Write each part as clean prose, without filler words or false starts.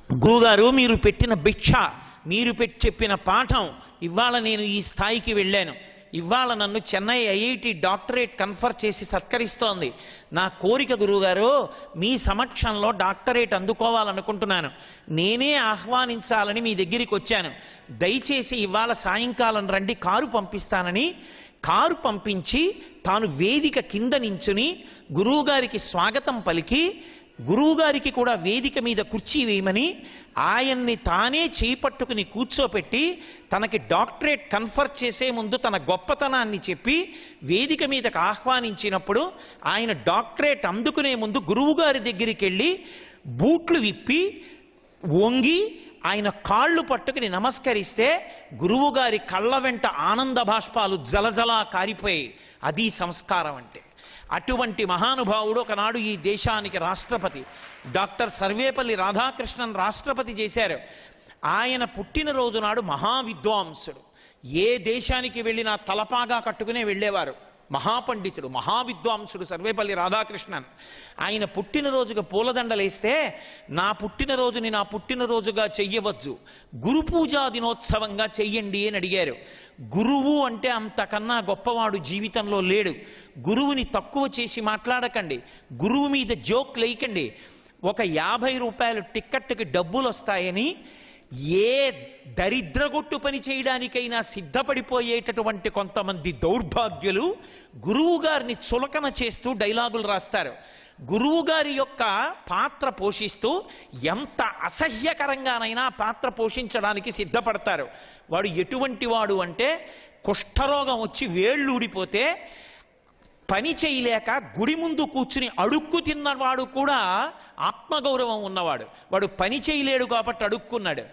గురువుగారు మీరు పెట్టిన భిక్ష, మీరు చెప్పిన పాఠం, ఇవాళ నేను ఈ స్థాయికి వెళ్ళాను. ఇవాళ నన్ను చెన్నై ఐఐటి డాక్టరేట్ కన్ఫర్ చేసి సత్కరిస్తోంది. నా కోరిక గురువుగారు, మీ సమక్షంలో డాక్టరేట్ అందుకోవాలనుకుంటున్నాను. నేనే ఆహ్వానించాలని మీ దగ్గరికి వచ్చాను. దయచేసి ఇవాళ సాయంకాలం రండి, కారు పంపిస్తానని కారు పంపించి తాను వేదిక కింద నించుని గురువుగారికి స్వాగతం పలికి, గురువుగారికి కూడా వేదిక మీద కుర్చీ వేయమని ఆయన్ని తానే చేపట్టుకుని కూర్చోపెట్టి తనకి డాక్టరేట్ కన్ఫర్ చేసే ముందు తన గొప్పతనాన్ని చెప్పి వేదిక మీదకు ఆహ్వానించినప్పుడు ఆయన డాక్టరేట్ అందుకునే ముందు గురువుగారి దగ్గరికి వెళ్ళి బూట్లు విప్పి వంగి ఆయన కాళ్ళు పట్టుకుని నమస్కరిస్తే గురువుగారి కళ్ళ వెంట ఆనంద బాష్పాలు జలజలా కారిపోయి. అది సంస్కారం అంటే. అటువంటి మహానుభావుడు ఒకనాడు ఈ దేశానికి రాష్ట్రపతి. డాక్టర్ సర్వేపల్లి రాధాకృష్ణన్ రాష్ట్రపతి చేశారు. ఆయన పుట్టినరోజు నాడు మహావిద్వాంసుడు. ఏ దేశానికి వెళ్ళినా తలపాగా కట్టుకునే వెళ్ళేవారు. మహాపండితుడు, మహావిద్వాంసుడు సర్వేపల్లి రాధాకృష్ణన్. ఆయన పుట్టినరోజుగా పూలదండలేస్తే నా పుట్టినరోజుని నా పుట్టినరోజుగా చెయ్యవచ్చు, గురు పూజా దినోత్సవంగా చెయ్యండి అని అడిగారు. గురువు అంటే అంతకన్నా గొప్పవాడు జీవితంలో లేడు. గురువుని తక్కువ చేసి మాట్లాడకండి, గురువు మీద జోక్ లేయకండి. ఒక 50 రూపాయలు టిక్కెట్కి డబ్బులు వస్తాయని ఏ దరిద్రగొట్టు పని చేయడానికైనా సిద్ధపడిపోయేటటువంటి కొంతమంది దౌర్భాగ్యులు గురువు గారిని చులకన చేస్తూ డైలాగులు రాస్తారు. గురువు గారి యొక్క పాత్ర పోషిస్తూ ఎంత అసహ్యకరంగానైనా పాత్ర పోషించడానికి సిద్ధపడతారు. వాడు ఎటువంటి వాడు అంటే, కుష్ఠరోగం వచ్చి వేళ్ళు ఊడిపోతే పని చేయలేక గుడి ముందు కూర్చుని అడుక్కు తిన్నవాడు కూడా ఆత్మగౌరవం ఉన్నవాడు. వాడు పని చేయలేడు కాబట్టి అడుక్కున్నాడు.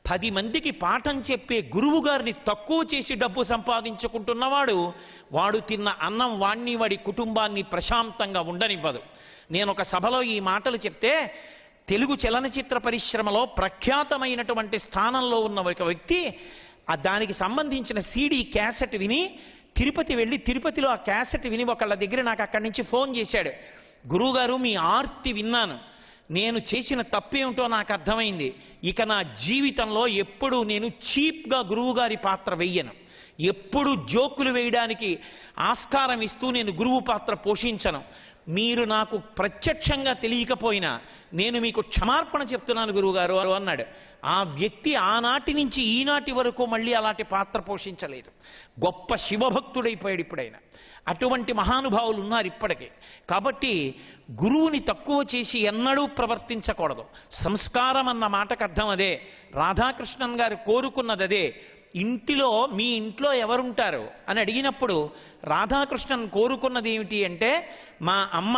10 మందికి పాఠం చెప్పే గురువు గారిని తక్కువ చేసి డబ్బు సంపాదించుకుంటున్నవాడు, వాడు తిన్న అన్నం వాణ్ణి వాడి కుటుంబాన్ని ప్రశాంతంగా ఉండనివ్వదు. నేను ఒక సభలో ఈ మాటలు చెప్తే, తెలుగు చలనచిత్ర పరిశ్రమలో ప్రఖ్యాతమైనటువంటి స్థానంలో ఉన్న ఒక వ్యక్తి దానికి సంబంధించిన సీడీ క్యాసెట్ విని తిరుపతి వెళ్ళి, తిరుపతిలో ఆ క్యాసెట్ విని ఒకళ్ళ దగ్గర నాకు అక్కడి నుంచి ఫోన్ చేశాడు. గురువుగారు మీ ఆర్తి విన్నాను, నేను చేసిన తప్పేమిటో నాకు అర్థమైంది. ఇక నా జీవితంలో ఎప్పుడూ నేను చీప్గా గురువుగారి పాత్ర వెయ్యను, ఎప్పుడు జోకులు వేయడానికి ఆస్కారం ఇస్తూ నేను గురువు పాత్ర పోషించను. మీరు నాకు ప్రత్యక్షంగా తెలియకపోయినా నేను మీకు క్షమార్పణ చెప్తున్నాను గురువుగారు అన్నాడు. ఆ వ్యక్తి ఆనాటి నుంచి ఈనాటి వరకు మళ్ళీ అలాంటి పాత్ర పోషించలేదు. గొప్ప శివభక్తుడైపోయాడు ఇప్పుడైనా. అటువంటి మహానుభావులు ఉన్నారు ఇప్పటికే. కాబట్టి గురువుని తక్కువ చేసి ఎన్నడూ ప్రవర్తించకూడదు. సంస్కారం అన్న మాటకు అర్థం అదే. రాధాకృష్ణన్ గారు కోరుకున్నది అదే. ఇంటిలో మీ ఇంట్లో ఎవరుంటారు అని అడిగినప్పుడు రాధాకృష్ణన్ కోరుకున్నది ఏమిటి అంటే, మా అమ్మ,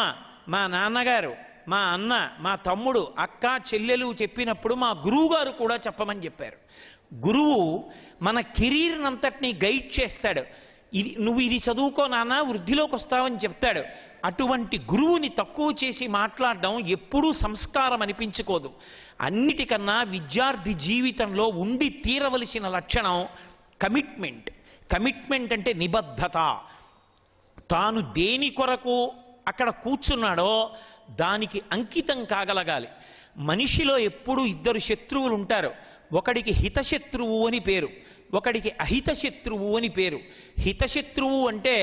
మా నాన్నగారు, మా అన్న, మా తమ్ముడు, అక్క, చెల్లెలు చెప్పినప్పుడు మా గురువు గారు కూడా చెప్పమని చెప్పారు. గురువు మన కెరీర్ని అంతటినీ గైడ్ చేస్తాడు. నువ్వు ఇది చదువుకో నాన్న, వృద్ధిలోకి వస్తావని చెప్తాడు. అటువంటి గురువుని తక్కువ చేసి మాట్లాడడం ఎప్పుడూ సంస్కారం అనిపించుకోదు. అన్నిటికన్నా విద్యార్థి జీవితంలో ఉండి తీరవలసిన లక్షణం కమిట్మెంట్. కమిట్మెంట్ అంటే నిబద్ధత. తాను దేని కొరకు అక్కడ కూర్చున్నాడో దానికి అంకితం కాగలగాలి. మనిషిలో ఎప్పుడూ 2 శత్రువులు ఉంటారు. ఒకడికి హితశత్రువు అని పేరు, ఒకడికి అహితశత్రువు అని పేరు. హితశత్రువు అంటే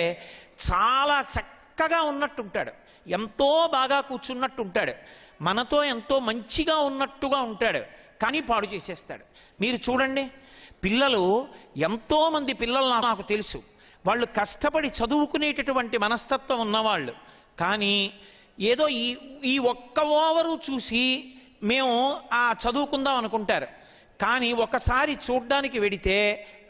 చాలా చక్కగా ఉన్నట్టుంటాడు, ఎంతో బాగా కూర్చున్నట్టుంటాడు, మనతో ఎంతో మంచిగా ఉన్నట్టుగా ఉంటాడు, కానీ పాడు చేసేస్తాడు. మీరు చూడండి, పిల్లలు, ఎంతోమంది పిల్లలు నాకు తెలుసు, వాళ్ళు కష్టపడి చదువుకునేటటువంటి మనస్తత్వం ఉన్నవాళ్ళు, కానీ ఏదో ఈ ఒక్క ఓవరు చూసి మేము చదువుకుందాం అనుకుంటారు. కానీ ఒకసారి చూడ్డానికి వెడితే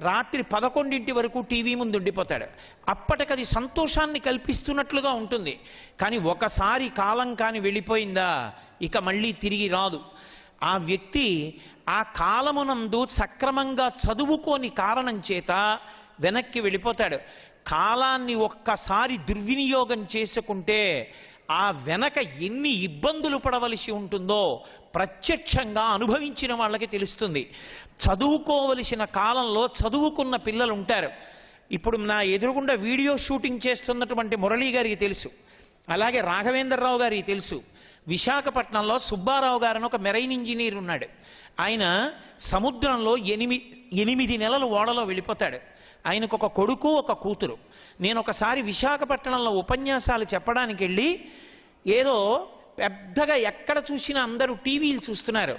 రాత్రి 11 వరకు టీవీ ముందు ఉండిపోతాడు. అప్పటికది సంతోషాన్ని కల్పిస్తున్నట్లుగా ఉంటుంది. కానీ ఒకసారి కాలం కానీ వెళ్ళిపోయిందా ఇక మళ్ళీ తిరిగి రాదు. ఆ వ్యక్తి ఆ కాలమునందు సక్రమంగా చదువుకోని కారణం చేత వెనక్కి వెళ్ళిపోతాడు. కాలాన్ని ఒక్కసారి దుర్వినియోగం చేసుకుంటే ఆ వెనక ఎన్ని ఇబ్బందులు పడవలసి ఉంటుందో ప్రత్యక్షంగా అనుభవించిన వాళ్ళకి తెలుస్తుంది. చదువుకోవలసిన కాలంలో చదువుకున్న పిల్లలు ఉంటారు. ఇప్పుడు నా ఎదురుగుండా వీడియో షూటింగ్ చేస్తున్నటువంటి మురళీ గారికి తెలుసు, అలాగే రాఘవేంద్రరావు గారికి తెలుసు. విశాఖపట్నంలో సుబ్బారావు గారని ఒక మెరైన్ ఇంజనీర్ ఉన్నాడు. ఆయన సముద్రంలో 8 నెలలు ఓడలో వెళ్ళిపోతాడు. ఆయనకు ఒక కొడుకు, ఒక కూతురు. నేను ఒకసారి విశాఖపట్నంలో ఉపన్యాసాలు చెప్పడానికి వెళ్ళి ఏదో పెద్దగా ఎక్కడ చూసినా అందరూ టీవీలు చూస్తున్నారు.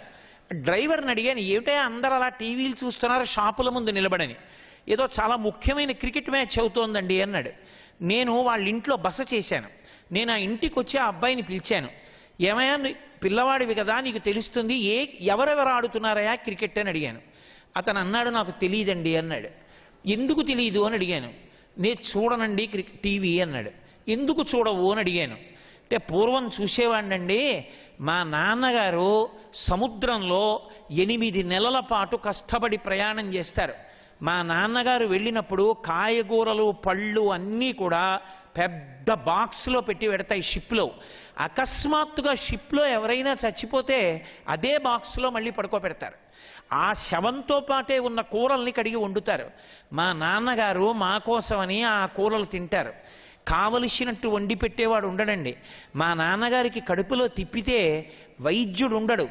డ్రైవర్ని అడిగాను, ఏమిటా అందరూ అలా టీవీలు చూస్తున్నారు షాపుల ముందు నిలబడని. ఏదో చాలా ముఖ్యమైన క్రికెట్ మ్యాచ్ అవుతోందండి అన్నాడు. నేను వాళ్ళ ఇంట్లో బస చేశాను. నేను ఆ ఇంటికి వచ్చి ఆ అబ్బాయిని పిలిచాను. ఏమయ్యా, పిల్లవాడివి కదా, నీకు తెలుస్తుంది, ఎవరెవరు ఆడుతున్నారయా క్రికెట్ అని అడిగాను. అతను అన్నాడు, నాకు తెలియదండి అన్నాడు. ఎందుకు తెలియదు అని అడిగాను. నేను చూడనండి టీవీ అన్నాడు. ఎందుకు చూడవు అని అడిగాను. అంటే పూర్వం చూసేవాడినండి, మా నాన్నగారు సముద్రంలో 8 నెలల పాటు కష్టపడి ప్రయాణం చేస్తారు. మా నాన్నగారు వెళ్ళినప్పుడు కాయగూరలు, పళ్ళు అన్నీ కూడా పెద్ద బాక్స్లో పెట్టి పెడతాయి షిప్లో. అకస్మాత్తుగా షిప్లో ఎవరైనా చచ్చిపోతే అదే బాక్స్లో మళ్ళీ పడుకోబెడతారు. ఆ శవంతో పాటే ఉన్న కూరల్ని కడిగి వండుతారు. మా నాన్నగారు మా కోసమని ఆ కూరలు తింటారు. కావలసినట్టు వండి పెట్టేవాడు ఉండడండి. మా నాన్నగారికి కడుపులో తిప్పితే వైద్యుడు ఉండడు.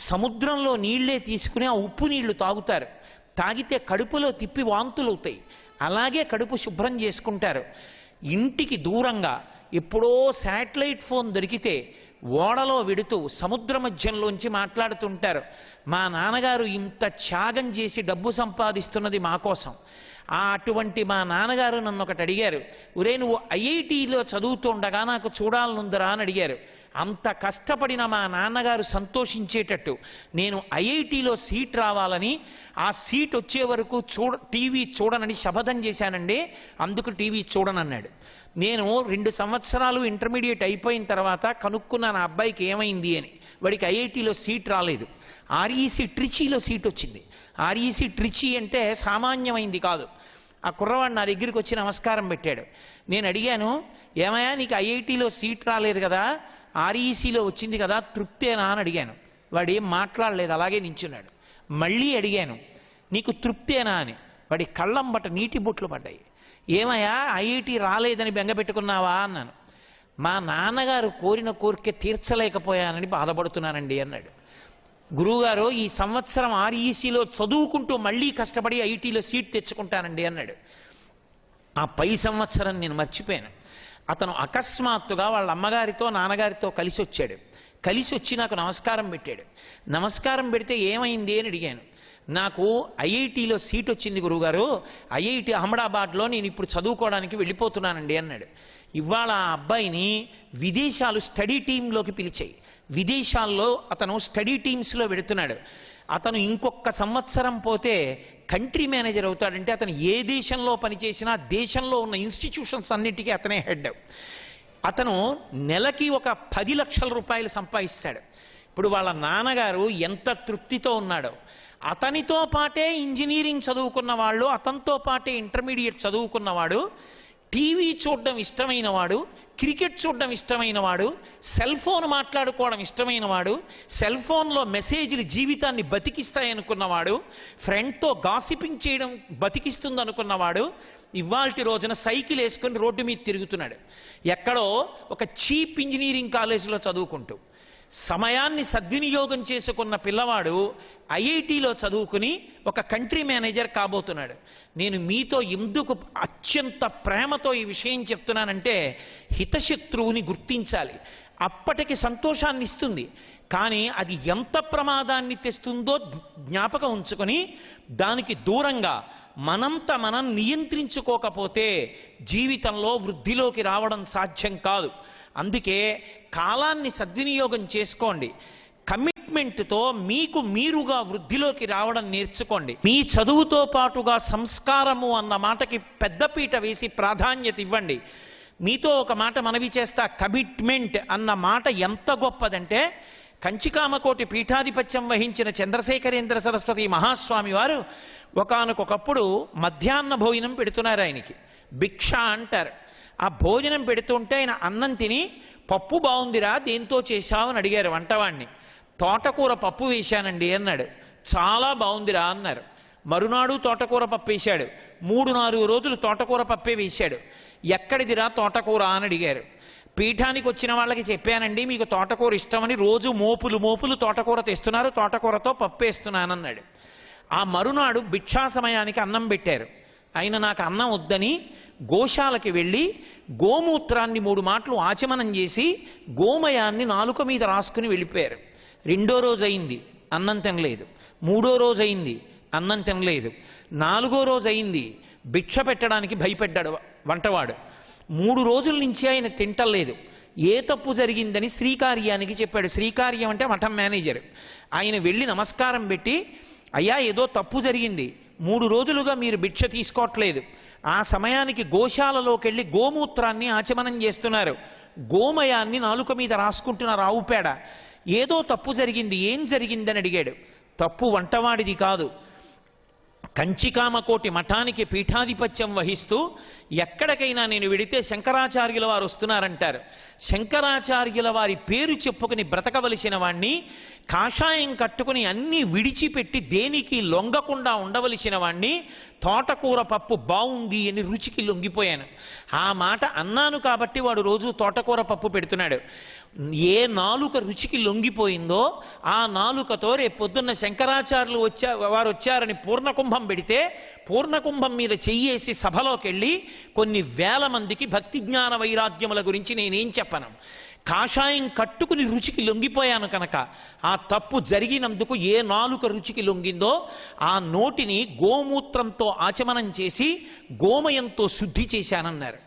సముద్రంలో నీళ్లే తీసుకుని ఆ ఉప్పు నీళ్లు తాగుతారు. తాగితే కడుపులో తిప్పి వాంతులు అవుతాయి. అలాగే కడుపు శుభ్రం చేసుకుంటారు. ఇంటికి దూరంగా ఎప్పుడో శాటిలైట్ ఫోన్ దొరికితే ఓడలో వెడుతూ సముద్ర మధ్యంలోంచి మాట్లాడుతుంటారు. మా నాన్నగారు ఇంత త్యాగం చేసి డబ్బు సంపాదిస్తున్నది మా కోసం. అటువంటి మా నాన్నగారు నన్ను ఒకటి అడిగారు, ఒరే నువ్వు ఐఐటీలో చదువుతుండగా నాకు చూడాలనుందరా అని అడిగారు. అంత కష్టపడిన మా నాన్నగారు సంతోషించేటట్టు నేను ఐఐటీలో సీట్ రావాలని, ఆ సీట్ వచ్చే వరకు టీవీ చూడనని శపథం చేశానండి, అందుకు టీవీ చూడనన్నాడు. నేను 2 సంవత్సరాలు ఇంటర్మీడియట్ అయిపోయిన తర్వాత కనుక్కున్న నా అబ్బాయికి ఏమైంది అని. వాడికి ఐఐటీలో సీట్ రాలేదు, ఆర్ఈసీ ట్రిచీలో సీట్ వచ్చింది. ఆర్ఈసీ ట్రిచీ అంటే సామాన్యమైంది కాదు. ఆ కుర్రవాడు నా దగ్గరికి వచ్చి నమస్కారం పెట్టాడు. నేను అడిగాను, ఏమయ్యా నీకు ఐఐటీలో సీట్ రాలేదు కదా, ఆర్ఈసీలో వచ్చింది కదా, తృప్తేనా అని అడిగాను. వాడు ఏం మాట్లాడలేదు, అలాగే నించున్నాడు. మళ్ళీ అడిగాను, నీకు తృప్తేనా అని. వాడి కళ్ళంబట నీటి బొట్లు పడ్డాయి. ఏమయ్యా ఐఐటీ రాలేదని బెంగపెట్టుకున్నావా అన్నాను. మా నాన్నగారు కోరిన కోరిక తీర్చలేకపోయానని బాధపడుతున్నానండి అన్నాడు. గురువుగారు ఈ సంవత్సరం ఆర్ఈసీలో చదువుకుంటూ మళ్ళీ కష్టపడి ఐఐటీలో సీట్ తెచ్చుకుంటానండి అన్నాడు. ఆ పై సంవత్సరం నేను మర్చిపోయాను. అతను అకస్మాత్తుగా వాళ్ళ అమ్మగారితో నాన్నగారితో కలిసి వచ్చాడు. కలిసి వచ్చి నాకు నమస్కారం పెట్టాడు. నమస్కారం పెడితే ఏమైంది అని అడిగాను. నాకు ఐఐటీలో సీట్ వచ్చింది గురువుగారు, ఐఐటి అహ్మదాబాద్లో నేను ఇప్పుడు చదువుకోవడానికి వెళ్ళిపోతున్నానండి అన్నాడు. ఇవాళ ఆ అబ్బాయిని విదేశాలు స్టడీ టీంలోకి పిలిచాయి. విదేశాల్లో అతను స్టడీ టీమ్స్లో వెడుతున్నాడు. అతను ఇంకొక సంవత్సరం పోతే కంట్రీ మేనేజర్ అవుతాడంటే అతను ఏ దేశంలో పనిచేసినా దేశంలో ఉన్న ఇన్స్టిట్యూషన్స్ అన్నిటికీ అతనే హెడ్. అతను నెలకి ఒక 10 లక్షల రూపాయలు సంపాదిస్తాడు. ఇప్పుడు వాళ్ళ నాన్నగారు ఎంత తృప్తితో ఉన్నాడో. అతనితో పాటే ఇంజనీరింగ్ చదువుకున్న వాళ్ళు, అతనితో పాటే ఇంటర్మీడియట్ చదువుకున్నవాడు, టీవీ చూడడం ఇష్టమైన వాడు, క్రికెట్ చూడడం ఇష్టమైన వాడు, సెల్ ఫోన్ మాట్లాడుకోవడం ఇష్టమైన వాడు, సెల్ ఫోన్లో మెసేజ్లు జీవితాన్ని బతికిస్తాయనుకున్నవాడు, ఫ్రెండ్తో గాసిపింగ్ చేయడం బతికిస్తుంది అనుకున్నవాడు ఇవాల్టి రోజున సైకిల్ వేసుకొని రోడ్డు మీద తిరుగుతున్నాడు. ఎక్కడో ఒక చీప్ ఇంజనీరింగ్ కాలేజీలో చదువుకుంటూ. సమయాన్ని సద్వినియోగం చేసుకున్న పిల్లవాడు ఐఐటీలో చదువుకుని ఒక కంట్రీ మేనేజర్ కాబోతున్నాడు. నేను మీతో ఎందుకు అత్యంత ప్రేమతో ఈ విషయం చెప్తున్నానంటే, హితశత్రువుని గుర్తించాలి. అప్పటికి సంతోషాన్ని ఇస్తుంది, కానీ అది ఎంత ప్రమాదాన్ని తెస్తుందో జ్ఞాపకం ఉంచుకొని దానికి దూరంగా మనంత మనం నియంత్రించుకోకపోతే జీవితంలో వృద్ధిలోకి రావడం సాధ్యం కాదు. అందుకే కాలాన్ని సద్వినియోగం చేసుకోండి. కమిట్మెంట్తో మీకు మీరుగా వృద్ధిలోకి రావడం నేర్చుకోండి. మీ చదువుతో పాటుగా సంస్కారము అన్న మాటకి పెద్దపీట వేసి ప్రాధాన్యత ఇవ్వండి. మీతో ఒక మాట మనవి చేస్తా, కమిట్మెంట్ అన్న మాట ఎంత గొప్పదంటే, కంచికామకోటి పీఠాధిపత్యం వహించిన చంద్రశేఖరేంద్ర సరస్వతి మహాస్వామి వారు ఒకానొకప్పుడు మధ్యాహ్న భోజనం పెడుతున్నారు. ఆయనకి భిక్ష అంటారు. ఆ భోజనం పెడుతుంటే ఆయన అన్నం తిని, పప్పు బాగుందిరా, దేంతో చేశావు అని అడిగారు వంటవాణ్ణి. తోటకూర పప్పు వేశానండి అన్నాడు. చాలా బాగుందిరా అన్నారు. మరునాడు తోటకూర పప్పు వేశాడు. 3-4 రోజులు తోటకూర పప్పే వేశాడు. ఎక్కడిదిరా తోటకూర అని అడిగారు. పీఠానికి వచ్చిన వాళ్ళకి చెప్పానండి మీకు తోటకూర ఇష్టమని, రోజు మోపులు మోపులు తోటకూర తెస్తున్నారు, తోటకూరతో పప్పు వేస్తున్నానన్నాడు. ఆ మరునాడు భిక్షా సమయానికి అన్నం పెట్టారు. ఆయన నాకు అన్నం వద్దని గోశాలకి వెళ్ళి గోమూత్రాన్ని 3 మాటలు ఆచమనం చేసి గోమయాన్ని నాలుక మీద రాసుకుని వెళ్ళిపోయారు. 2వ రోజు అయింది, అన్నం తినలేదు. 3వ రోజు అయింది, అన్నం తినలేదు. 4వ రోజు అయింది, భిక్ష పెట్టడానికి భయపడ్డాడు వంటవాడు. 3 రోజుల నుంచి ఆయన తింటలేదు. ఏ తప్పు జరిగిందని శ్రీకార్యానికి చెప్పాడు. శ్రీకార్యం అంటే మఠం మేనేజర్. ఆయన వెళ్ళి నమస్కారం పెట్టి, అయ్యా ఏదో తప్పు జరిగింది, 3 రోజులుగా మీరు భిక్ష తీసుకోవట్లేదు, ఆ సమయానికి గోశాలలోకి వెళ్ళి గోమూత్రాన్ని ఆచమనం చేస్తున్నారు, గోమయాన్ని నాలుక మీద రాసుకుంటున్నారు ఆవు పేడ, ఏదో తప్పు జరిగింది, ఏం జరిగిందని అడిగాడు. తప్పు వంటవాడిది కాదు, కంచికామకోటి మఠానికి పీఠాధిపత్యం వహిస్తూ ఎక్కడికైనా నేను వెడితే శంకరాచార్యుల వారు వస్తున్నారంటారు. శంకరాచార్యుల వారి పేరు చెప్పుకుని బ్రతకవలసిన వాణ్ణి, కాషాయం కట్టుకుని అన్నీ విడిచిపెట్టి దేనికి లొంగకుండా ఉండవలసిన వాణ్ణి, తోటకూర పప్పు బాగుంది అని రుచికి లొంగిపోయాను. ఆ మాట అన్నాను కాబట్టి వాడు రోజు తోటకూర పప్పు పెడుతున్నాడు. ఏ నాలుక రుచికి లొంగిపోయిందో ఆ నాలుకతో రేపు పొద్దున్న శంకరాచార్యులు వారు వచ్చారని పూర్ణకుంభం పెడితే పూర్ణకుంభం మీద చెయ్యేసి సభలోకి వెళ్ళి కొన్ని వేల మందికి భక్తి జ్ఞాన వైరాగ్యముల గురించి నేనేం చెప్పను. కాషాయం కట్టుకుని రుచికి లొంగిపోయాను కనుక ఆ తప్పు జరిగినందుకు ఏ నాలుక రుచికి లొంగిందో ఆ నోటిని గోమూత్రంతో ఆచమనం చేసి గోమయంతో శుద్ధి చేశానన్నారు.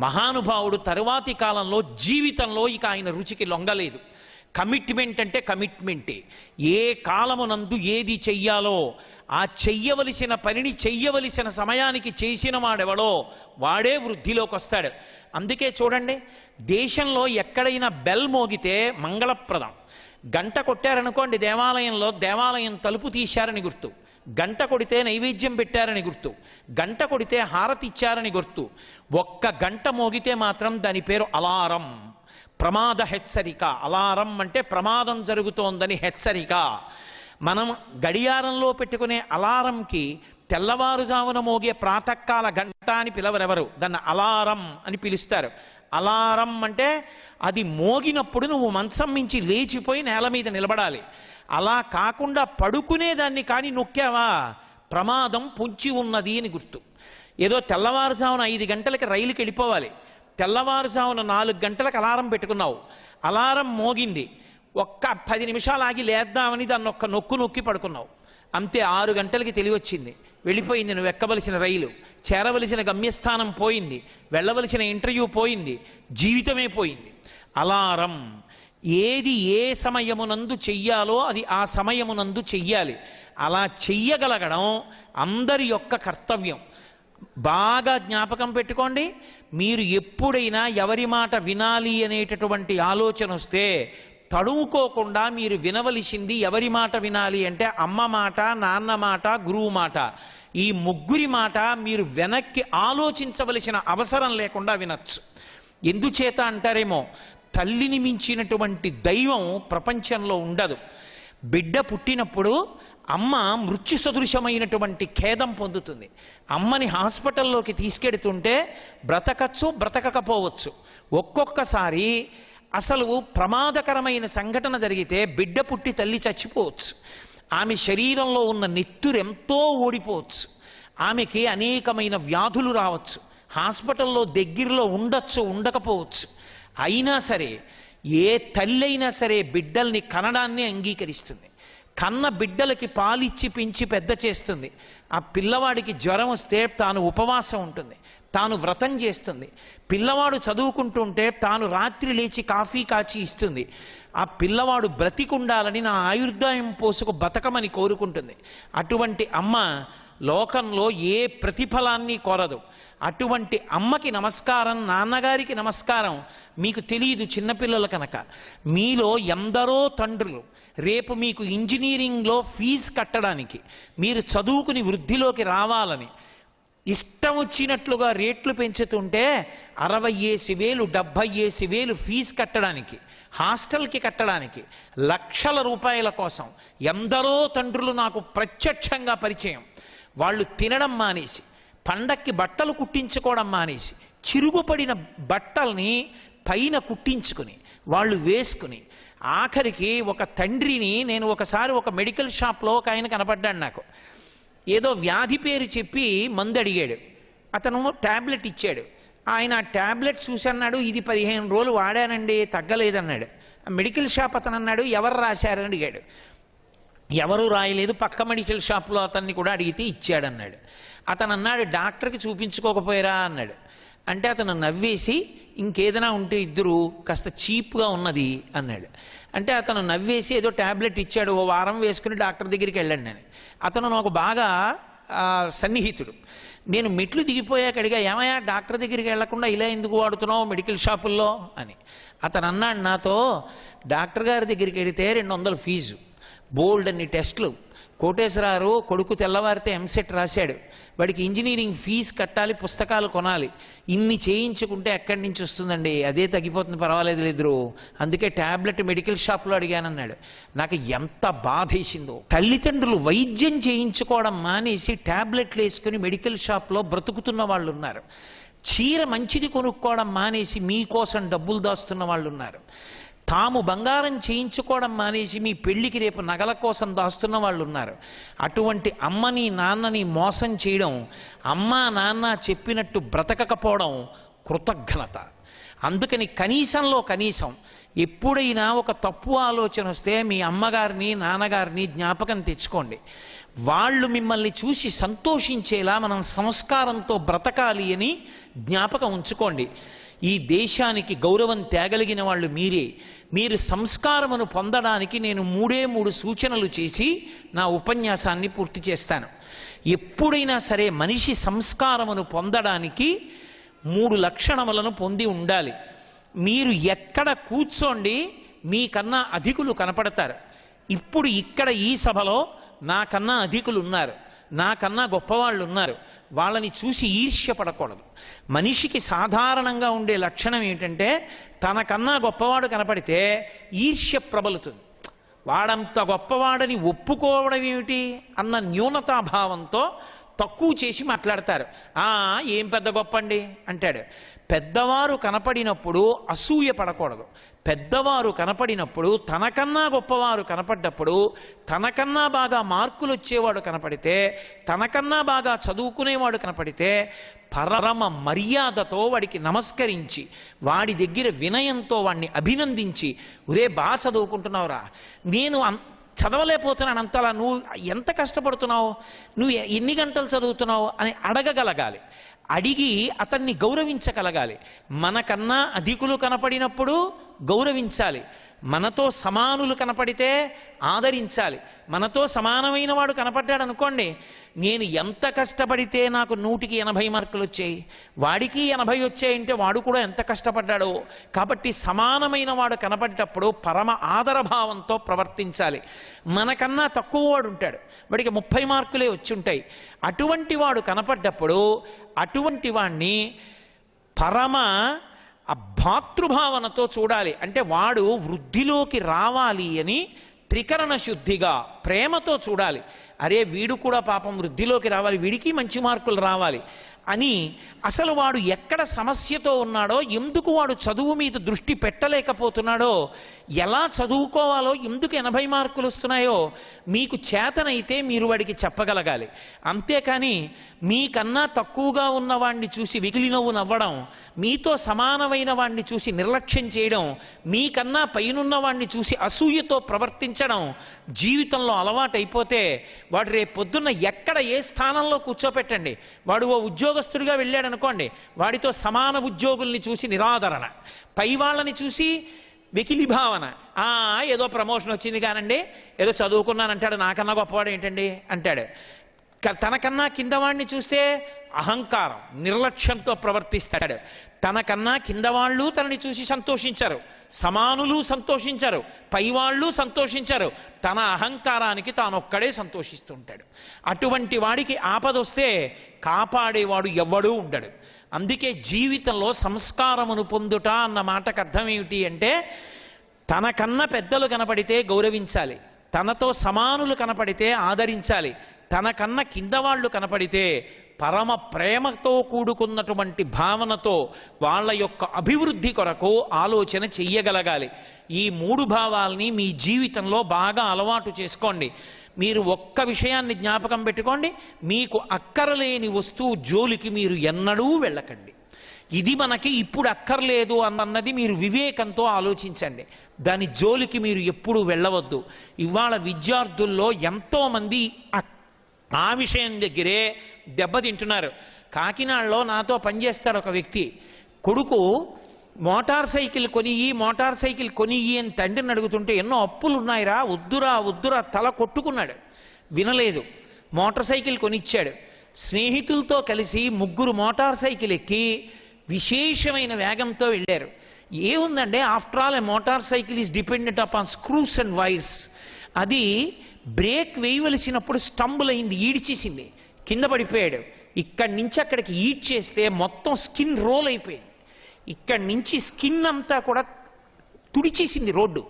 మహానుభావుడు తరువాతి కాలంలో జీవితంలో ఇక ఆయన రుచికి లొంగలేదు. కమిట్మెంట్ అంటే కమిట్మెంటే. ఏ కాలమునందు ఏది చెయ్యాలో ఆ చెయ్యవలసిన పనిని చెయ్యవలసిన సమయానికి చేసిన వాడెవడో వాడే వృద్ధిలోకి వస్తాడు. అందుకే చూడండి, దేశంలో ఎక్కడైనా బెల్ మోగితే మంగళప్రదం. గంట కొట్టారనుకోండి దేవాలయంలో, దేవాలయం తలుపు తీశారని గుర్తు. గంట కొడితే నైవేద్యం పెట్టారని గుర్తు. గంట కొడితే హారతి ఇచ్చారని గుర్తు. ఒక్క గంట మోగితే మాత్రం దాని పేరు అలారం, ప్రమాద హెచ్చరిక. అలారం అంటే ప్రమాదం జరుగుతోందని హెచ్చరిక. మనం గడియారంలో పెట్టుకునే అలారంకి తెల్లవారుజామున మోగే ప్రాతకాల గంట అని పిలవరెవరు, దాన్ని అలారం అని పిలుస్తారు. అలారం అంటే అది మోగినప్పుడు నువ్వు మంచం మించి లేచిపోయి నేల మీద నిలబడాలి. అలా కాకుండా పడుకునేదాన్ని కానీ నొక్కావా ప్రమాదం పొంచి ఉన్నది అని గుర్తు. ఏదో తెల్లవారుజామున 5 గంటలకి రైలుకి వెళ్ళిపోవాలి, తెల్లవారుజామున 4 గంటలకు అలారం పెట్టుకున్నావు, అలారం మోగింది, ఒక్క 10 నిమిషాలు ఆగి లేద్దామని దాన్ని ఒక్క నొక్కు నొక్కి పడుకున్నావు, అంతే 6 గంటలకి తెలివచ్చింది, వెళ్ళిపోయింది నువ్వు ఎక్కవలసిన రైలు, చేరవలసిన గమ్యస్థానం పోయింది, వెళ్ళవలసిన ఇంటర్వ్యూ పోయింది, జీవితమే పోయింది. అలారం ఏది ఏ సమయమునందు చెయ్యాలో అది ఆ సమయమునందు చెయ్యాలి. అలా చెయ్యగలగడం అందరి యొక్క కర్తవ్యం. బాగా జ్ఞాపకం పెట్టుకోండి, మీరు ఎప్పుడైనా ఎవరి మాట వినాలి అనేటటువంటి ఆలోచన వస్తే తడుముకోకుండా మీరు వినవలసింది ఎవరి మాట వినాలి అంటే అమ్మ మాట, నాన్న మాట, గురువు మాట. ఈ ముగ్గురి మాట మీరు వెనక్కి ఆలోచించవలసిన అవసరం లేకుండా వినొచ్చు. ఎందుచేత అంటారేమో, తల్లిని మించినటువంటి దైవం ప్రపంచంలో ఉండదు. బిడ్డ పుట్టినప్పుడు అమ్మ మృత్యు సదృశమైనటువంటి ఖేదం పొందుతుంది. అమ్మని హాస్పిటల్లోకి తీసుకెడుతుంటే బ్రతకచ్చు, బ్రతకకపోవచ్చు. ఒక్కొక్కసారి అసలు ప్రమాదకరమైన సంఘటన జరిగితే బిడ్డ పుట్టి తల్లి చచ్చిపోవచ్చు. ఆమె శరీరంలో ఉన్న నెత్తురెంతో ఓడిపోవచ్చు. ఆమెకి అనేకమైన వ్యాధులు రావచ్చు. హాస్పిటల్లో దగ్గరలో ఉండొచ్చు, ఉండకపోవచ్చు. అయినా సరే ఏ తల్లి అయినా సరే బిడ్డల్ని కనడాన్ని అంగీకరిస్తుంది. కన్న బిడ్డలకి పాలిచ్చి పెంచి పెద్ద చేస్తుంది. ఆ పిల్లవాడికి జ్వరం వస్తే తాను ఉపవాసం ఉంటుంది, తాను వ్రతం చేస్తుంది. పిల్లవాడు చదువుకుంటుంటే తాను రాత్రి లేచి కాఫీ కాచి ఇస్తుంది. ఆ పిల్లవాడు బ్రతికుండాలని నా ఆయుర్దాయం పోసుకు బతకమని కోరుకుంటుంది. అటువంటి అమ్మ లోకంలో ఏ ప్రతిఫలాన్ని కోరదు. అటువంటి అమ్మకి నమస్కారం, నాన్నగారికి నమస్కారం. మీకు తెలియదు చిన్నపిల్లలు కనుక. మీలో ఎందరో తండ్రులు రేపు మీకు ఇంజనీరింగ్లో ఫీజు కట్టడానికి, మీరు చదువుకుని వృద్ధిలోకి రావాలని ఇష్టం వచ్చినట్లుగా రేట్లు పెంచుతుంటే 60,000 70,000 ఫీజు కట్టడానికి, హాస్టల్కి కట్టడానికి, లక్షల రూపాయల కోసం ఎందరో తండ్రులు నాకు ప్రత్యక్షంగా పరిచయం. వాళ్ళు తినడం మానేసి, పండక్కి బట్టలు కుట్టించుకోవడం మానేసి, చిరుగుపడిన బట్టల్ని పైన కుట్టించుకుని వాళ్ళు వేసుకుని ఆఖరికి ఒక తండ్రిని నేను ఒకసారి ఒక మెడికల్ షాప్లో ఒక ఆయన కనపడ్డాడు నాకు. ఏదో వ్యాధి పేరు చెప్పి మందు అడిగాడు. అతను ట్యాబ్లెట్ ఇచ్చాడు. ఆయన ఆ ట్యాబ్లెట్ చూసి అన్నాడు, ఇది 15 రోజులు వాడానండి, తగ్గలేదన్నాడు. మెడికల్ షాప్ అతను అన్నాడు, ఎవరు రాశారని అడిగాడు. ఎవరు రాయలేదు, పక్క మెడికల్ షాప్లో అతన్ని కూడా అడిగితే ఇచ్చాడన్నాడు. అతను అన్నాడు, డాక్టర్కి చూపించుకోకపోయారా అన్నాడు. అంటే అతను నవ్వేసి, ఇంకేదైనా ఉంటే ఇద్దరు కాస్త చీప్గా ఉన్నది అన్నాడు. అంటే అతను నవ్వేసి ఏదో ట్యాబ్లెట్ ఇచ్చాడు, ఓ వారం వేసుకుని డాక్టర్ దగ్గరికి వెళ్ళండి నేను. అతను నాకు బాగా సన్నిహితుడు. నేను మెట్లు దిగిపోయాక అడిగా, ఏమయ్యా డాక్టర్ దగ్గరికి వెళ్లకుండా ఇలా ఎందుకు వాడుతున్నావు మెడికల్ షాపుల్లో అని. అతను అన్నాడు నాతో, డాక్టర్ గారి దగ్గరికి వెళితే 200 ఫీజు, బోల్డ్ అన్ని టెస్టులు, కోటేశ్వరారు కొడుకు తెల్లవారితే ఎంసెట్ రాశాడు, వాడికి ఇంజనీరింగ్ ఫీజు కట్టాలి, పుస్తకాలు కొనాలి, ఇన్ని చేయించుకుంటే ఎక్కడి నుంచి వస్తుందండి, అదే తగ్గిపోతుంది, పర్వాలేదు లేదురు, అందుకే ట్యాబ్లెట్ మెడికల్ షాప్లో అడిగానన్నాడు. నాకు ఎంత బాధేసిందో. తల్లిదండ్రులు వైద్యం చేయించుకోవడం మానేసి ట్యాబ్లెట్లు వేసుకుని మెడికల్ షాప్లో బ్రతుకుతున్న వాళ్ళు ఉన్నారు. చీర మంచిది కొనుక్కోవడం మానేసి మీకోసం డబ్బులు దాస్తున్న వాళ్ళు ఉన్నారు. తాము బంగారం చేయించుకోవడం మానేసి మీ పెళ్లికి రేపు నగల కోసం దాస్తున్న వాళ్ళు ఉన్నారు. అటువంటి అమ్మని నాన్నని మోసం చేయడం, అమ్మా నాన్న చెప్పినట్టు బ్రతకకపోవడం కృతజ్ఞత. అందుకని కనీసంలో కనీసం ఎప్పుడైనా ఒక తప్పు ఆలోచన వస్తే మీ అమ్మగారిని నాన్నగారిని జ్ఞాపకం తెచ్చుకోండి. వాళ్ళు మిమ్మల్ని చూసి సంతోషించేలా మనం సంస్కారంతో బ్రతకాలి అని జ్ఞాపకం ఉంచుకోండి. ఈ దేశానికి గౌరవం తేగలిగిన వాళ్ళు మీరే. మీరు సంస్కారమును పొందడానికి నేను 3 సూచనలు చేసి నా ఉపన్యాసాన్ని పూర్తి చేస్తాను. ఎప్పుడైనా సరే మనిషి సంస్కారమును పొందడానికి 3 లక్షణములను పొంది ఉండాలి. మీరు ఎక్కడ కూర్చోండి మీకన్నా అధికులు కనపడతారు. ఇప్పుడు ఇక్కడ ఈ సభలో నాకన్నా అధికులు ఉన్నారు, నాకన్నా గొప్పవాళ్ళు ఉన్నారు, వాళ్ళని చూసి ఈర్ష్య పడకూడదు. మనిషికి సాధారణంగా ఉండే లక్షణం ఏంటంటే, తనకన్నా గొప్పవాడు కనపడితే ఈర్ష్య ప్రబలుతుంది. వాడంత గొప్పవాడని ఒప్పుకోవడం ఏమిటి అన్న న్యూనతాభావంతో తక్కువ చేసి మాట్లాడతారు. ఏం పెద్ద గొప్ప అండి అంటాడు. పెద్దవారు కనపడినప్పుడు అసూయ పడకూడదు. పెద్దవారు కనపడినప్పుడు, తనకన్నా గొప్పవారు కనపడ్డప్పుడు, తనకన్నా బాగా మార్కులు వచ్చేవాడు కనపడితే, తనకన్నా బాగా చదువుకునేవాడు కనపడితే పరమ మర్యాదతో వాడికి నమస్కరించి, వాడి దగ్గర వినయంతో వాడిని అభినందించి, ఒరే బాగా చదువుకుంటున్నావురా, నేను చదవలేకపోతున్నాను అంతలా, నువ్వు ఎంత కష్టపడుతున్నావు, నువ్వు ఎన్ని గంటలు చదువుతున్నావు అని అడగగలగాలి. అడిగి అతన్ని గౌరవించగలగాలి. మనకన్నా అధికులు కనపడినప్పుడు గౌరవించాలి. మనతో సమానులు కనపడితే ఆదరించాలి. మనతో సమానమైన వాడు కనపడ్డాడు అనుకోండి, నేను ఎంత కష్టపడితే నాకు 100కి 80 మార్కులు వచ్చాయి, వాడికి 80 వచ్చాయంటే వాడు కూడా ఎంత కష్టపడ్డాడో. కాబట్టి సమానమైన వాడు కనపడ్డప్పుడు పరమ ఆదరభావంతో ప్రవర్తించాలి. మనకన్నా తక్కువ వాడు ఉంటాడు, వాడికి 30 మార్కులే వచ్చి ఉంటాయి, అటువంటి వాడు కనపడ్డప్పుడు అటువంటి వాణ్ణి పరమ భాతృభావనతో చూడాలి. అంటే వాడు వృద్ధిలోకి రావాలి అని త్రికరణ శుద్ధిగా ప్రేమతో చూడాలి. అరే వీడు కూడా పాపం వృద్ధిలోకి రావాలి, వీడికి మంచి మార్కులు రావాలి అని. అసలు వాడు ఎక్కడ సమస్యతో ఉన్నాడో, ఎందుకు వాడు చదువు మీద దృష్టి పెట్టలేకపోతున్నాడో, ఎలా చదువుకోవాలో, ఎందుకు 80 మార్కులు వస్తున్నాయో మీకు చేతనైతే మీరు వాడికి చెప్పగలగాలి. అంతేకాని మీకన్నా తక్కువగా ఉన్నవాడిని చూసి వికిలి నవ్వు నవ్వడం, మీతో సమానమైన వాడిని చూసి నిర్లక్ష్యం చేయడం, మీకన్నా పైనున్న వాడిని చూసి అసూయతో ప్రవర్తించడం జీవితంలో అలవాటైపోతే వాడు రేపు పొద్దున్న ఎక్కడ ఏ స్థానంలో కూర్చోపెట్టండి, వాడు ఓ ఉద్యోగస్తుడిగా వెళ్ళాడు అనుకోండి, వాడితో సమాన ఉద్యోగుల్ని చూసి నిరాదరణ, పై వాళ్ళని చూసి వెకిలి భావన, ఏదో ప్రమోషన్ వచ్చింది కానండి, ఏదో చదువుకున్నానంటాడు, నాకన్నా గొప్పవాడు ఏంటండి అంటాడు. తనకన్నా కిందవాడిని చూస్తే అహంకారం, నిర్లక్ష్యంతో ప్రవర్తిస్తాడు. తనకన్నా కిందవాళ్ళు తనని చూసి సంతోషించరు, సమానులు సంతోషించరు, పైవాళ్ళు సంతోషించరు, తన అహంకారానికి తానొక్కడే సంతోషిస్తుంటాడు. అటువంటి వాడికి ఆపదొస్తే కాపాడేవాడు ఎవ్వడూ ఉండడు. అందుకే జీవితంలో సంస్కారమును పొందుట అన్న మాటకు అర్థం ఏమిటి అంటే, తనకన్నా పెద్దలు కనపడితే గౌరవించాలి, తనతో సమానులు కనపడితే ఆదరించాలి, తనకన్నా కింద వాళ్ళు కనపడితే పరమ ప్రేమతో కూడుకున్నటువంటి భావనతో వాళ్ళ యొక్క అభివృద్ధి కొరకు ఆలోచన చెయ్యగలగాలి. ఈ 3 భావాల్ని మీ జీవితంలో బాగా అలవాటు చేసుకోండి. మీరు ఒక్క విషయాన్ని జ్ఞాపకం పెట్టుకోండి, మీకు అక్కరలేని వస్తువు జోలికి మీరు ఎన్నడూ వెళ్ళకండి. ఇది మనకి ఇప్పుడు అక్కర్లేదు అన్నది మీరు వివేకంతో ఆలోచించండి. దాని జోలికి మీరు ఎప్పుడూ వెళ్ళవద్దు. ఇవాళ విద్యార్థుల్లో ఎంతోమంది ఆ విషయం దగ్గరే దెబ్బతింటున్నారు. కాకినాడలో నాతో పనిచేస్తాడు ఒక వ్యక్తి. కొడుకు మోటార్ సైకిల్ కొనియ్యి అని తండ్రిని అడుగుతుంటే, ఎన్నో అప్పులు ఉన్నాయిరా, వద్దురా తల కొట్టుకున్నాడు. వినలేదు. మోటార్ సైకిల్ కొనిచ్చాడు. స్నేహితులతో కలిసి 3 మోటార్ సైకిల్ ఎక్కి విశేషమైన వేగంతో వెళ్ళారు. ఏముందంటే, after all A motor cycle is dependent upon screws and wires. అది బ్రేక్ వేయవలసినప్పుడు స్టంబుల్ అయింది, ఈడ్చేసింది, కింద పడిపోయాడు. ఇక్కడి నుంచి అక్కడికి ఈడ్ చేస్తే మొత్తం స్కిన్ రోల్ అయిపోయింది. ఇక్కడి నుంచి స్కిన్ అంతా కూడా తుడిచేసింది రోడ్డు.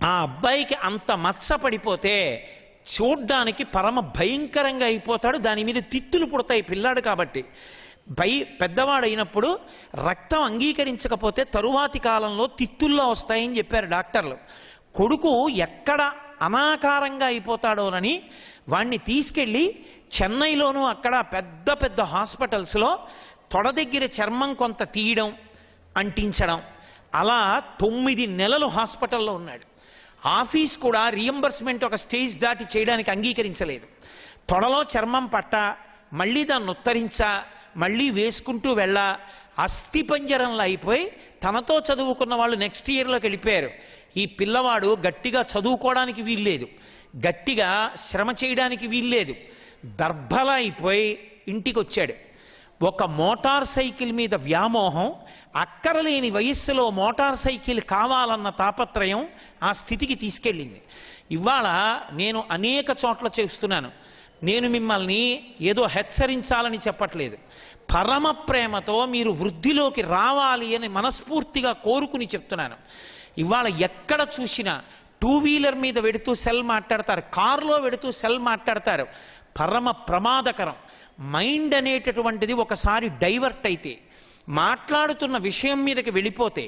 ఆ అబ్బాయికి అంత మచ్చ పడిపోతే చూడ్డానికి పరమ భయంకరంగా అయిపోతాడు. దాని మీద తిత్తులు పుడతాయి పిల్లాడు కాబట్టి. పెద్దవాడైనప్పుడు రక్తం అంగీకరించకపోతే తరువాతి కాలంలో తిత్తుల్లో వస్తాయని చెప్పారు డాక్టర్లు. కొడుకు ఎక్కడ అనాకారంగా అయిపోతాడోనని వాణ్ణి తీసుకెళ్ళి చెన్నైలోనూ అక్కడ పెద్ద పెద్ద హాస్పిటల్స్లో తొడ దగ్గర చర్మం కొంత తీయడం, అంటించడం, అలా 9 నెలలు హాస్పిటల్లో ఉన్నాడు. ఆఫీస్ కూడా రీఎంబర్స్మెంట్ ఒక స్టేజ్ దాటి చేయడానికి అంగీకరించలేదు. తొడలో చర్మం పట్ట, మళ్ళీ దాన్ని ఉత్తరించా, మళ్ళీ వేసుకుంటూ వెళ్ళా, అస్థిపంజరంలో అయిపోయి తనతో చదువుకున్న వాళ్ళు నెక్స్ట్ ఇయర్లోకి వెళ్ళిపోయారు. ఈ పిల్లవాడు గట్టిగా చదువుకోవడానికి వీల్లేదు, గట్టిగా శ్రమ చేయడానికి వీల్లేదు, దర్భలా అయిపోయి ఇంటికి వచ్చాడు. ఒక మోటార్ సైకిల్ మీద వ్యామోహం, అక్కరలేని వయస్సులో మోటార్ సైకిల్ కావాలన్న తాపత్రయం ఆ స్థితికి తీసుకెళ్ళింది. ఇవాళ నేను అనేక చోట్ల చేస్తున్నాను. నేను మిమ్మల్ని ఏదో హెచ్చరించాలని చెప్పట్లేదు. పరమ ప్రేమతో మీరు వృద్ధిలోకి రావాలి అని మనస్ఫూర్తిగా కోరుకుని చెప్తున్నాను. ఇవాళ ఎక్కడ చూసినా 2 వీలర్ మీద వెడుతూ సెల్ మాట్లాడతారు, కారులో వెడుతూ సెల్ మాట్లాడతారు. పరమ ప్రమాదకరం. మైండ్ అనేటటువంటిది ఒకసారి డైవర్ట్ అయితే, మాట్లాడుతున్న విషయం మీదకి వెళ్ళిపోతే,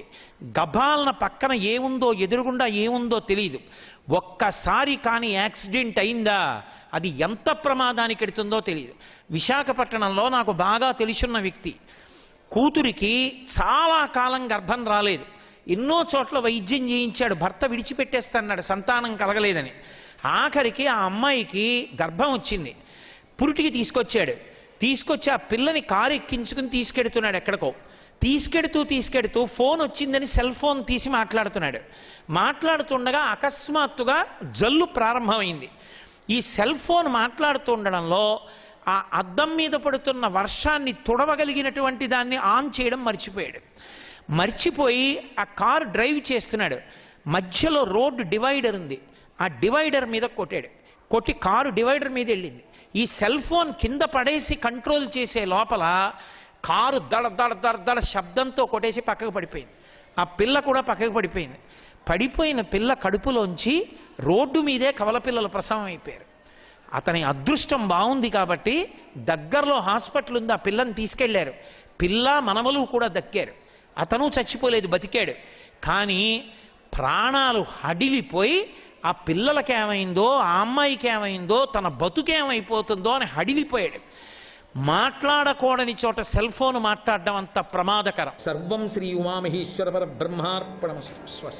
గభాలన పక్కన ఏముందో ఎదురుగుండా ఏముందో తెలియదు. ఒక్కసారి కానీ యాక్సిడెంట్ అయిందా అది ఎంత ప్రమాదానికి ఎడుతుందో తెలియదు. విశాఖపట్నంలో నాకు బాగా తెలిసిన వ్యక్తి, కూతురికి చాలా కాలం గర్భం రాలేదు. ఎన్నో చోట్ల వైద్యం చేయించాడు, భర్త విడిచిపెట్టేస్తాడు సంతానం కలగలేదని. ఆఖరికి ఆ అమ్మాయికి గర్భం వచ్చింది. పురిటికి తీసుకొచ్చి ఆ పిల్లని కారు ఎక్కించుకుని తీసుకెడుతున్నాడు ఎక్కడికో. తీసుకెడుతూ ఫోన్ వచ్చిందని సెల్ ఫోన్ తీసి మాట్లాడుతుండగా అకస్మాత్తుగా జల్లు ప్రారంభమైంది. ఈ సెల్ ఫోన్ మాట్లాడుతుండడంలో ఆ అద్దం మీద పడుతున్న వర్షాన్ని తుడవగలిగినటువంటి దాన్ని ఆన్ చేయడం మర్చిపోయి ఆ కారు డ్రైవ్ చేస్తున్నాడు. మధ్యలో రోడ్డు డివైడర్ ఉంది, ఆ డివైడర్ మీద కొట్టి కారు డివైడర్ మీద వెళ్ళింది. ఈ సెల్ ఫోన్ కింద పడేసి కంట్రోల్ చేసే లోపల కారు దడ శబ్దంతో కొట్టేసి పక్కకు పడిపోయింది. ఆ పిల్ల కూడా పక్కకు పడిపోయింది. పడిపోయిన పిల్ల కడుపులోంచి రోడ్డు మీదే కవల పిల్లల ప్రసవం అయిపోయారు. అతని అదృష్టం బాగుంది కాబట్టి దగ్గరలో హాస్పిటల్ ఉంది, ఆ పిల్లని తీసుకెళ్లారు. పిల్ల మనవలు కూడా దక్కారు. అతను చచ్చిపోలేదు, బతికాడు. కానీ ప్రాణాలు హడిలిపోయి ఆ పిల్లలకేమైందో, ఆ అమ్మాయికి ఏమైందో, తన బతుకేమైపోతుందో అని హడిలిపోయాడు. మాట్లాడకూడని చోట సెల్ ఫోన్ మాట్లాడడం అంత ప్రమాదకరం. సర్వం శ్రీ ఉమామహేశ్వర పరబ్రహ్మార్పణమస్తు. స్వస్తి.